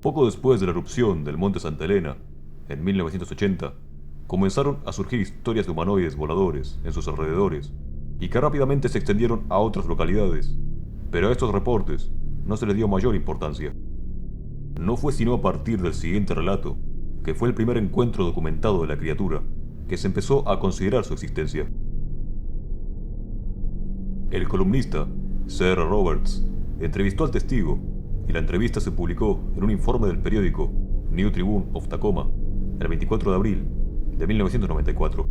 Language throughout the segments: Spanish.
Poco después de la erupción del Monte Santa Elena, en 1980, comenzaron a surgir historias de humanoides voladores en sus alrededores y que rápidamente se extendieron a otras localidades, pero a estos reportes no se les dio mayor importancia. No fue sino a partir del siguiente relato, que fue el primer encuentro documentado de la criatura, que se empezó a considerar su existencia. El columnista, C.R. Roberts, entrevistó al testigo y la entrevista se publicó en un informe del periódico New Tribune of Tacoma el 24 de abril de 1994.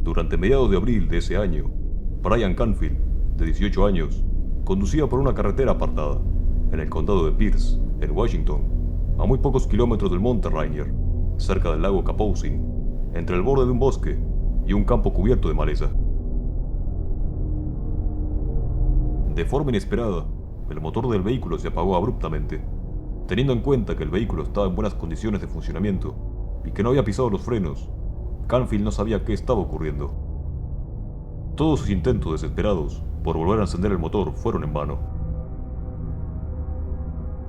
Durante mediados de abril de ese año, Brian Canfield, de 18 años, conducía por una carretera apartada, en el condado de Pierce, en Washington, a muy pocos kilómetros del monte Rainier, cerca del lago Kapowsin, entre el borde de un bosque y un campo cubierto de maleza. De forma inesperada, el motor del vehículo se apagó abruptamente, teniendo en cuenta que el vehículo estaba en buenas condiciones de funcionamiento y que no había pisado los frenos. Canfield no sabía qué estaba ocurriendo. Todos sus intentos desesperados por volver a encender el motor fueron en vano.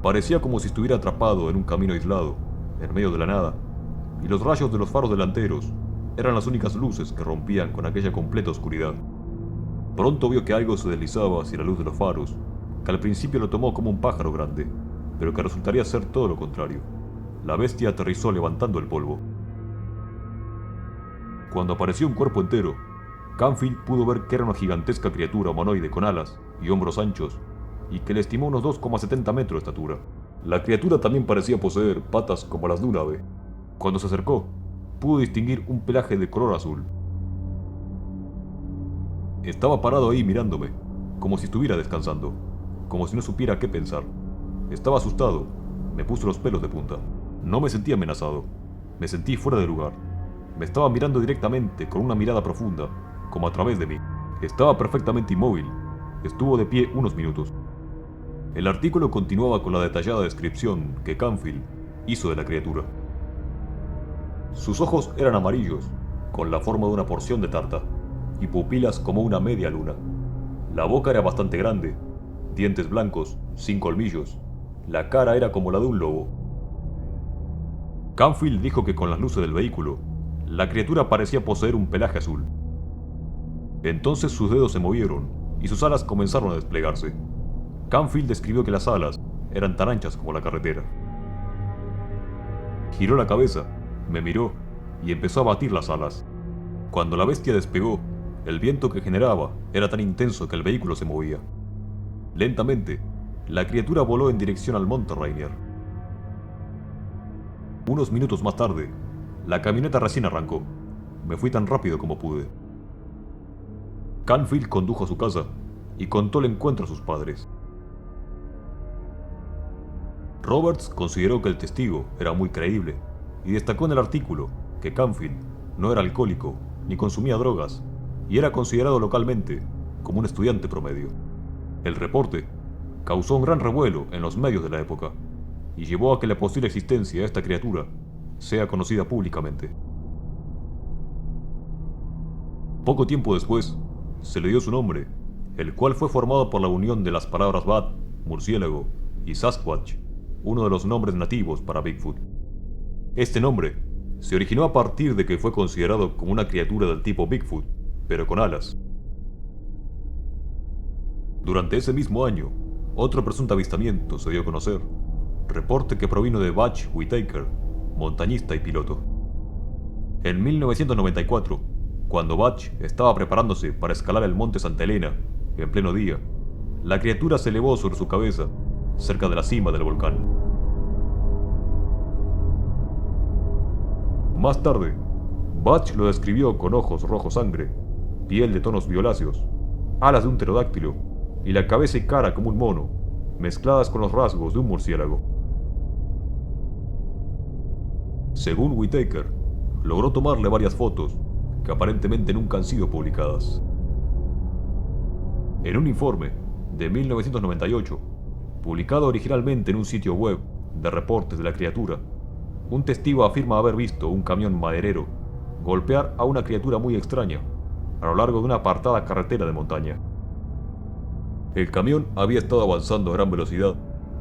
Parecía como si estuviera atrapado en un camino aislado, en medio de la nada, y los rayos de los faros delanteros eran las únicas luces que rompían con aquella completa oscuridad. Pronto vio que algo se deslizaba hacia la luz de los faros, que al principio lo tomó como un pájaro grande, pero que resultaría ser todo lo contrario. La bestia aterrizó levantando el polvo. Cuando apareció un cuerpo entero, Canfield pudo ver que era una gigantesca criatura humanoide con alas y hombros anchos, y que le estimó unos 2,70 metros de estatura. La criatura también parecía poseer patas como las de un ave. Cuando se acercó, pudo distinguir un pelaje de color azul. Estaba parado ahí mirándome, como si estuviera descansando, como si no supiera qué pensar. Estaba asustado, me puso los pelos de punta. No me sentí amenazado, me sentí fuera de lugar. Me estaba mirando directamente con una mirada profunda, como a través de mí. Estaba perfectamente inmóvil. Estuvo de pie unos minutos. El artículo continuaba con la detallada descripción que Canfield hizo de la criatura. Sus ojos eran amarillos, con la forma de una porción de tarta, y pupilas como una media luna. La boca era bastante grande, dientes blancos, sin colmillos. La cara era como la de un lobo. Canfield dijo que con las luces del vehículo, la criatura parecía poseer un pelaje azul. Entonces sus dedos se movieron y sus alas comenzaron a desplegarse. Canfield describió que las alas eran tan anchas como la carretera. Giró la cabeza, me miró y empezó a batir las alas. Cuando la bestia despegó, el viento que generaba era tan intenso que el vehículo se movía. Lentamente, la criatura voló en dirección al monte Rainier. Unos minutos más tarde, la camioneta recién arrancó. Me fui tan rápido como pude. Canfield condujo a su casa y contó el encuentro a sus padres. Roberts consideró que el testigo era muy creíble y destacó en el artículo que Canfield no era alcohólico ni consumía drogas y era considerado localmente como un estudiante promedio. El reporte causó un gran revuelo en los medios de la época y llevó a que la posible existencia de esta criatura sea conocida públicamente. Poco tiempo después, se le dio su nombre, el cual fue formado por la unión de las palabras Bat, murciélago, y Sasquatch, uno de los nombres nativos para Bigfoot. Este nombre se originó a partir de que fue considerado como una criatura del tipo Bigfoot, pero con alas. Durante ese mismo año, otro presunto avistamiento se dio a conocer, reporte que provino de Butch Whitaker, montañista y piloto. En 1994, cuando Butch estaba preparándose para escalar el monte Santa Elena, en pleno día, la criatura se elevó sobre su cabeza, cerca de la cima del volcán. Más tarde, Butch lo describió con ojos rojo sangre, piel de tonos violáceos, alas de un pterodáctilo y la cabeza y cara como un mono, mezcladas con los rasgos de un murciélago. Según Whitaker, logró tomarle varias fotos que aparentemente nunca han sido publicadas. En un informe de 1998, publicado originalmente en un sitio web de reportes de la criatura, un testigo afirma haber visto un camión maderero golpear a una criatura muy extraña a lo largo de una apartada carretera de montaña. El camión había estado avanzando a gran velocidad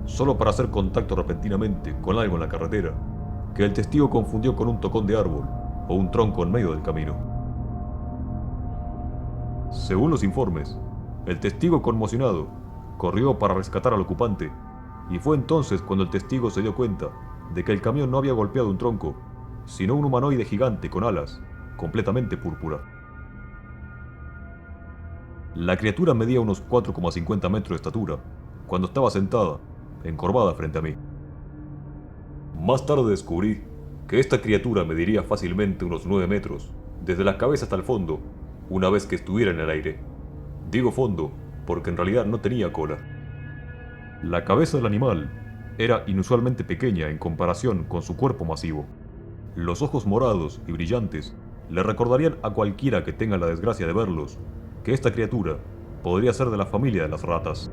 solo para hacer contacto repentinamente con algo en la carretera, que el testigo confundió con un tocón de árbol o un tronco en medio del camino. Según los informes, el testigo conmocionado corrió para rescatar al ocupante, y fue entonces cuando el testigo se dio cuenta de que el camión no había golpeado un tronco, sino un humanoide gigante con alas, completamente púrpura. La criatura medía unos 4,50 metros de estatura, cuando estaba sentada, encorvada frente a mí. Más tarde descubrí que esta criatura mediría fácilmente unos 9 metros, desde la cabeza hasta el fondo, una vez que estuviera en el aire. Digo fondo porque en realidad no tenía cola. La cabeza del animal era inusualmente pequeña en comparación con su cuerpo masivo. Los ojos morados y brillantes le recordarían a cualquiera que tenga la desgracia de verlos que esta criatura podría ser de la familia de las ratas.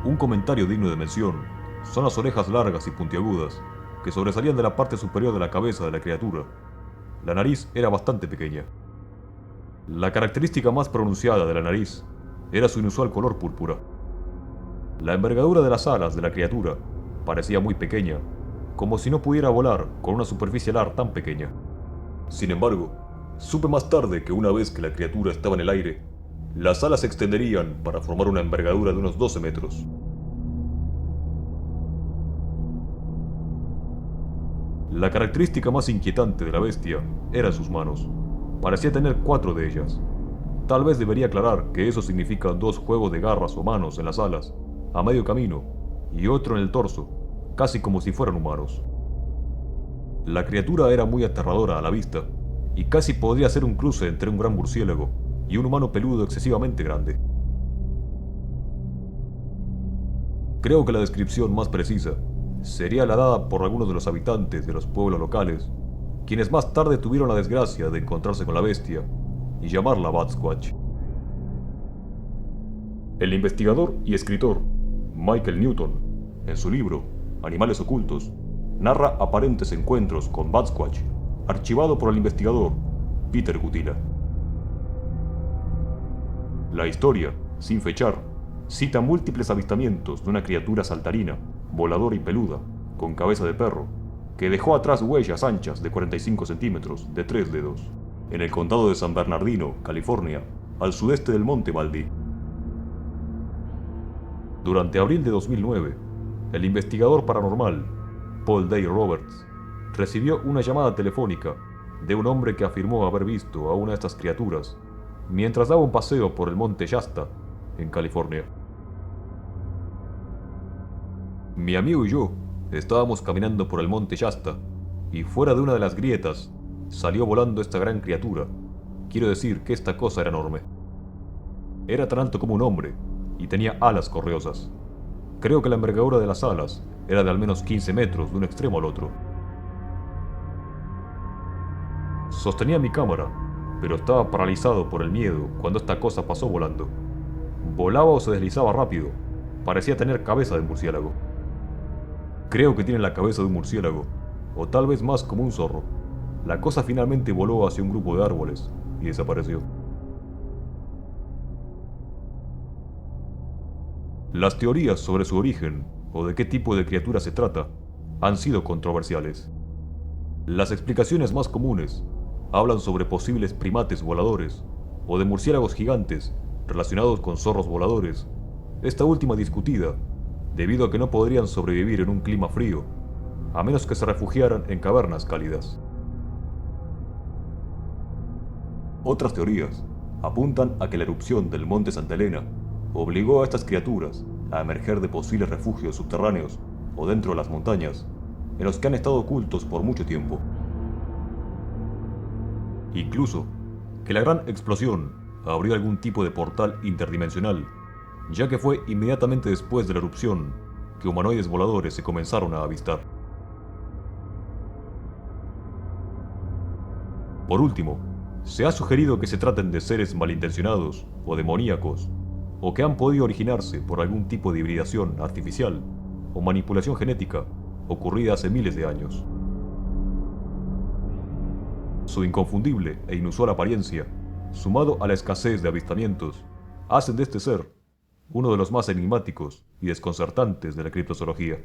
Un comentario digno de mención son las orejas largas y puntiagudas que sobresalían de la parte superior de la cabeza de la criatura. La nariz era bastante pequeña. La característica más pronunciada de la nariz era su inusual color púrpura. La envergadura de las alas de la criatura parecía muy pequeña, como si no pudiera volar con una superficie alar tan pequeña. Sin embargo, supe más tarde que una vez que la criatura estaba en el aire, las alas se extenderían para formar una envergadura de unos 12 metros. La característica más inquietante de la bestia eran sus manos. Parecía tener 4 de ellas. Tal vez debería aclarar que eso significa 2 juegos de garras o manos en las alas, a medio camino, y otro en el torso, casi como si fueran humanos. La criatura era muy aterradora a la vista, y casi podría ser un cruce entre un gran murciélago y un humano peludo excesivamente grande. Creo que la descripción más precisa sería la dada por algunos de los habitantes de los pueblos locales, quienes más tarde tuvieron la desgracia de encontrarse con la bestia y llamarla Batsquatch. El investigador y escritor Michael Newton, en su libro Animales ocultos, narra aparentes encuentros con Batsquatch, archivado por el investigador Peter Gutila. La historia, sin fechar, cita múltiples avistamientos de una criatura saltarina, voladora y peluda, con cabeza de perro, que dejó atrás huellas anchas de 45 centímetros de 3 dedos, en el condado de San Bernardino, California, al sudeste del monte Baldy. Durante abril de 2009, el investigador paranormal, Paul Day Roberts, recibió una llamada telefónica de un hombre que afirmó haber visto a una de estas criaturas mientras daba un paseo por el monte Shasta, en California. Mi amigo y yo estábamos caminando por el monte Shasta, y fuera de una de las grietas salió volando esta gran criatura. Quiero decir que esta cosa era enorme. Era tan alto como un hombre, y tenía alas correosas. Creo que la envergadura de las alas era de al menos 15 metros de un extremo al otro. Sostenía mi cámara, pero estaba paralizado por el miedo cuando esta cosa pasó volando. Volaba o se deslizaba rápido, parecía tener cabeza de murciélago. Creo que tiene la cabeza de un murciélago, o tal vez más como un zorro. La cosa finalmente voló hacia un grupo de árboles y desapareció. Las teorías sobre su origen o de qué tipo de criatura se trata han sido controversiales. Las explicaciones más comunes hablan sobre posibles primates voladores o de murciélagos gigantes relacionados con zorros voladores, esta última discutida debido a que no podrían sobrevivir en un clima frío, a menos que se refugiaran en cavernas cálidas. Otras teorías apuntan a que la erupción del monte Santa Elena obligó a estas criaturas a emerger de posibles refugios subterráneos o dentro de las montañas, en los que han estado ocultos por mucho tiempo. Incluso que la gran explosión abrió algún tipo de portal interdimensional, ya que fue inmediatamente después de la erupción que humanoides voladores se comenzaron a avistar. Por último, se ha sugerido que se traten de seres malintencionados o demoníacos, o que han podido originarse por algún tipo de hibridación artificial o manipulación genética ocurrida hace miles de años. Su inconfundible e inusual apariencia, sumado a la escasez de avistamientos, hacen de este ser uno de los más enigmáticos y desconcertantes de la criptozoología.